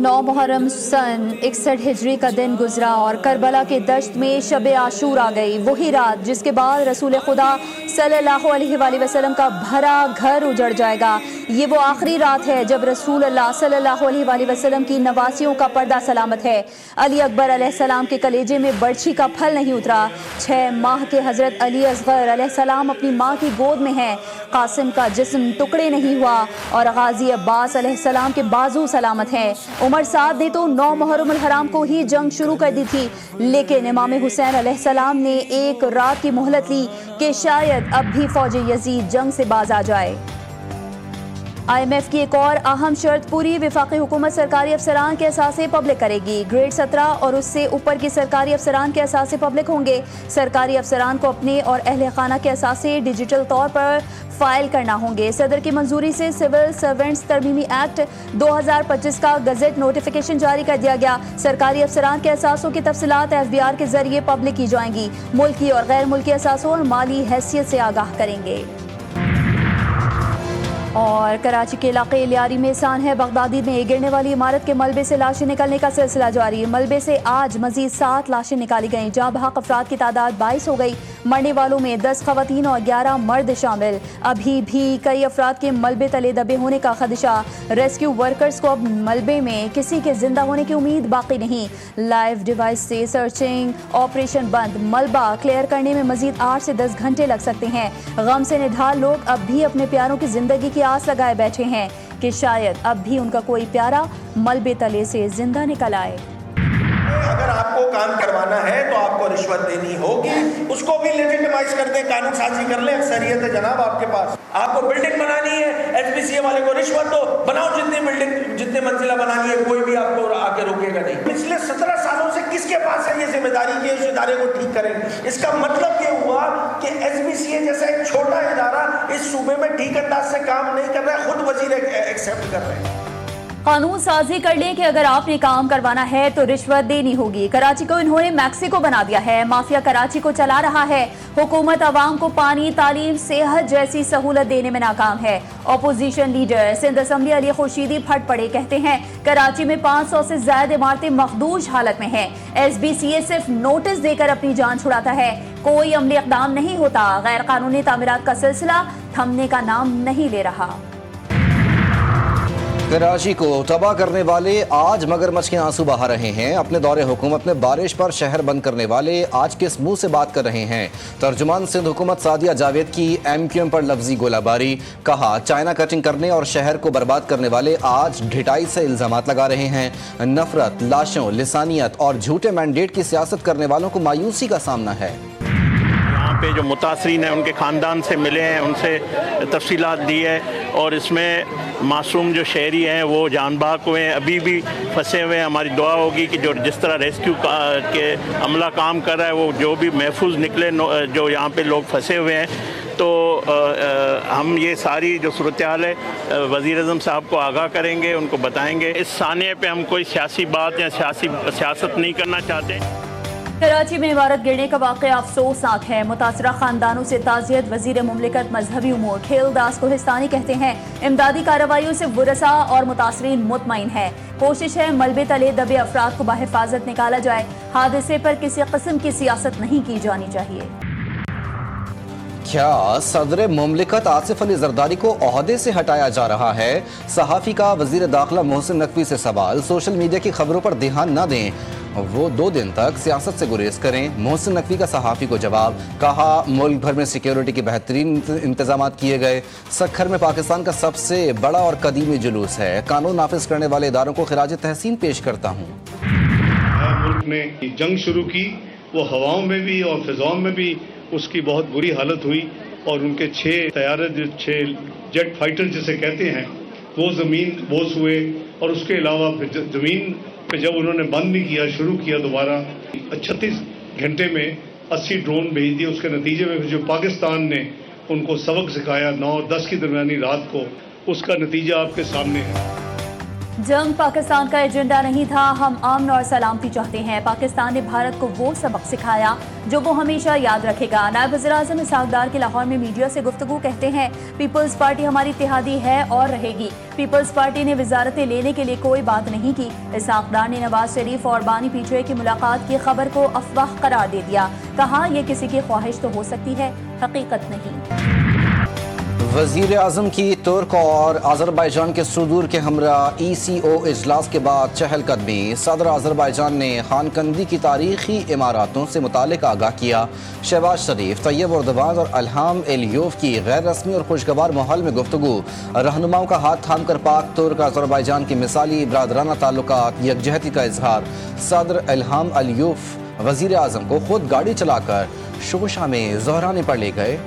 9 मुहर्रम सन 61 हिजरी का दिन गुजरा और करबला के दश्त में शब आशूर आ गई, वही रात जिसके बाद रसूल खुदा सल्लल्लाहु अलैहि वसल्लम का भरा घर उजड़ जाएगा। ये वो आखिरी रात है जब रसूल अल्लाह सल्लल्लाहु अलैहि वसल्लम की नवासियों का पर्दा सलामत है। अली अकबर अलैहिस्सलाम के कलेजे में बर्छी का फल नहीं उतरा। 6 माह के हजरत अली असगर अलैहिस्सलाम अपनी माँ की गोद में हैं। कासिम का जिस्म टुकड़े नहीं हुआ और गाजी अब्बास अलैहिस्सलाम के बाजू सलामत हैं। उमर साद ने तो 9 मुहर्रम हराम को ही जंग शुरू कर दी थी, लेकिन इमाम हुसैन अलैहिस्सलाम ने एक रात की मोहलत ली कि शायद अब भी फौज यजीद जंग से बाज आ जाए। IMF की एक और अहम शर्त पूरी वफाकी हुकूमत सरकारी अफसरान के असासे पब्लिक करेगी। ग्रेड 17 और उससे ऊपर के सरकारी अफसरान के असासे पब्लिक होंगे। सरकारी अफसरान को अपने और अहले खाना के असासे डिजिटल तौर पर फाइल करना होंगे। सदर की मंजूरी से सिविल सर्वेंट्स तरमीमी एक्ट 2025 का गजेट नोटिफिकेशन जारी कर दिया गया। सरकारी अफसरान के असासों की तफसीलात FBR के जरिए पब्लिक की जाएंगी। मुल्की और गैर मुल्की असासों और माली हैसियत से आगाह करेंगे। और कराची के इलाके लियारी में सान है बगदादी में गिरने वाली इमारत के मलबे से लाशें निकलने का सिलसिला जारी। मलबे से आज मजीद 7 लाशें निकाली गईं, जहां बहक अफराद की तादाद 22 हो गई। मरने वालों में 10 खवातीन और 11 मर्द शामिल। अभी भी कई अफराद के मलबे तले दबे होने का खदशा। रेस्क्यू वर्कर्स को अब मलबे में किसी के जिंदा होने की उम्मीद बाकी नहीं। लाइव डिवाइस से सर्चिंग ऑपरेशन बंद। मलबा क्लियर करने में मजीद 8 से 10 घंटे लग सकते हैं। गम से निढाल लोग अब भी अपने प्यारों की जिंदगी की आस लगाए बैठे हैं कि शायद अब भी उनका कोई प्यारा मलबे तले से जिंदा निकल आए। अगर आपको काम करवाना है तो आपको रिश्वत देनी होगी, उसको भी लेजिटिमाइज कर दें, कानून साजी कर लें। अक्सरियत है जनाब आपके पास। आपको बिल्डिंग बनानी है, SPCA वाले को रिश्वत दो, बनाओ जितनी बिल्डिंग जितने मंजिला बनानी है, कोई भी आपको आके रोकेगा नहीं। पिछले 17 सालों से किसके पास है ये जिम्मेदारी कि इस इदारे को ठीक करें? इसका मतलब ये हुआ कि SPCA जैसा एक छोटा इदारा इस सूबे में ठीक अंदाज से काम नहीं कर रहा है, खुद वजीर एक्सेप्ट कर रहे हैं। कानून साजी कर लें कि अगर आपने काम करवाना है तो रिश्वत देनी होगी। कराची को इन्होंने मैक्सिको बना दिया है। माफिया कराची को चला रहा है। हुकूमत आवाम को पानी, तालीम, सेहत जैसी सहूलत देने में नाकाम है। Opposition leader Sindh assembly Ali Khurshidi फट पड़े, कहते हैं कराची में 500 से ज्यादा इमारतें मखदूश हालत में हैं। SBCA सिर्फ नोटिस देकर अपनी जान छुड़ाता है, कोई अमली इक़दाम नहीं होता। गैर कानूनी तामीरात का सिलसिला थमने का नाम नहीं ले रहा। कराची को तबाह करने वाले आज मगरमच्छ के आंसू बहा रहे हैं। अपने दौरे हुकूमत में बारिश पर शहर बंद करने वाले आज किस मुंह से बात कर रहे हैं? तर्जुमान सिंध हुकूमत सादिया जावेद की MQM पर लफ्जी गोलाबारी। कहा चाइना कटिंग करने और शहर को बर्बाद करने वाले आज ढिठाई से इल्जामात लगा रहे हैं। नफरत, लाशों, लिसानियत और झूठे मैंडेट की सियासत करने वालों को मायूसी का सामना है। पे जो मुतासरीन हैं उनके ख़ानदान से मिले हैं, उनसे तफसीलात दी है और इसमें मासूम जो शहरी हैं वो जान बाक हुए हैं, अभी भी फंसे हुए हैं। हमारी दुआ होगी कि जो जिस तरह रेस्क्यू के अमला काम कर रहा है वो जो भी महफूज निकले, जो यहाँ पे लोग फंसे हुए हैं। तो हम ये सारी जो सूरत हाल है वज़ीर-ए-आज़म साहब को आगाह करेंगे, उनको बताएंगे। इस सानिए पे हम कोई सियासी बात या सियासत नहीं करना चाहते। कराची में इमारत गिरने का वाक़या अफसोसनाक है। मुतासरा खानदानों से ताज़ियत। वज़ीर मुमलिकत मजहबी उमूर खेलदास कोहिस्तानी कहते हैं इमदादी कार्रवाइयों से वुरसा और मुतासरीन मुतमईन है। कोशिश है मलबे तले दबे अफराद को बाहिफाजत निकाला जाए। हादसे पर किसी किस्म की सियासत नहीं की जानी चाहिए। क्या सदर मुमलिकत आसिफ अली जरदारी को ओहदे से हटाया जा रहा है? सहाफ़ी का वज़ीर दाखिला मोहसिन नकवी से सवाल। सोशल मीडिया की खबरों पर ध्यान न दें, वो 2 दिन तक सियासत से गुरेज करें। मोहसिन नकवी का सहाफ़ी को जवाब। कहा मुल्क भर में सिक्योरिटी के बेहतरीन इंतजाम किए गए। सखर में पाकिस्तान का सबसे बड़ा और कदीमी जुलूस है। कानून नाफिज करने वाले इदारों को खिराज तहसीन पेश करता हूँ। मुल्क ने जंग शुरू की, वो हवाओं में भी और फिजाओं में भी उसकी बहुत बुरी हालत हुई और उनके 6 तैयारे, 6 जेट फाइटर जिसे कहते हैं, वो ज़मीन बोस हुए। और उसके अलावा फिर ज़मीन पे जब उन्होंने बंद नहीं किया, शुरू किया दोबारा, 36 घंटे में 80 ड्रोन भेज दिए। उसके नतीजे में जो पाकिस्तान ने उनको सबक सिखाया 9 और 10 की दरमियानी रात को, उसका नतीजा आपके सामने है। जंग पाकिस्तान का एजेंडा नहीं था, हम अमन और सलामती चाहते हैं। पाकिस्तान ने भारत को वो सबक सिखाया जो वो हमेशा याद रखेगा। नायब वज़ीर-ए-आज़म इसहाक डार के लाहौर में मीडिया से गुफ्तगू कहते हैं, पीपल्स पार्टी हमारी इत्तेहादी है और रहेगी। पीपल्स पार्टी ने वजारतें लेने के लिए कोई बात नहीं की। इसहाक डार ने नवाज शरीफ और बानी पीछे की मुलाकात की खबर को अफवाह करार दे दिया। कहा यह किसी की ख्वाहिश तो हो सकती है, हकीकत नहीं। वज़ीर आज़म की तुर्क और अज़रबैजान के सुदूर के हमरा ECO इजलास के बाद चहलकदमी। सदर अज़रबैजान ने खानकंदी की तारीखी इमारतों से मुतालिक आगाह किया। शहबाज शरीफ, तैयब उर्दवान और इल्हाम एलियोव की गैर रस्मी और खुशगवार माहौल में गुफ्तगू। रहनुमाओं का हाथ थाम कर पाक तुर्क अज़रबैजान की मिसाली बरादराना ताल्लुकात, यकजहती का इजहार। सदर इल्हाम एलियोव वज़ीर आज़म को खुद गाड़ी चलाकर शोशा में ज़हराने पर ले गए।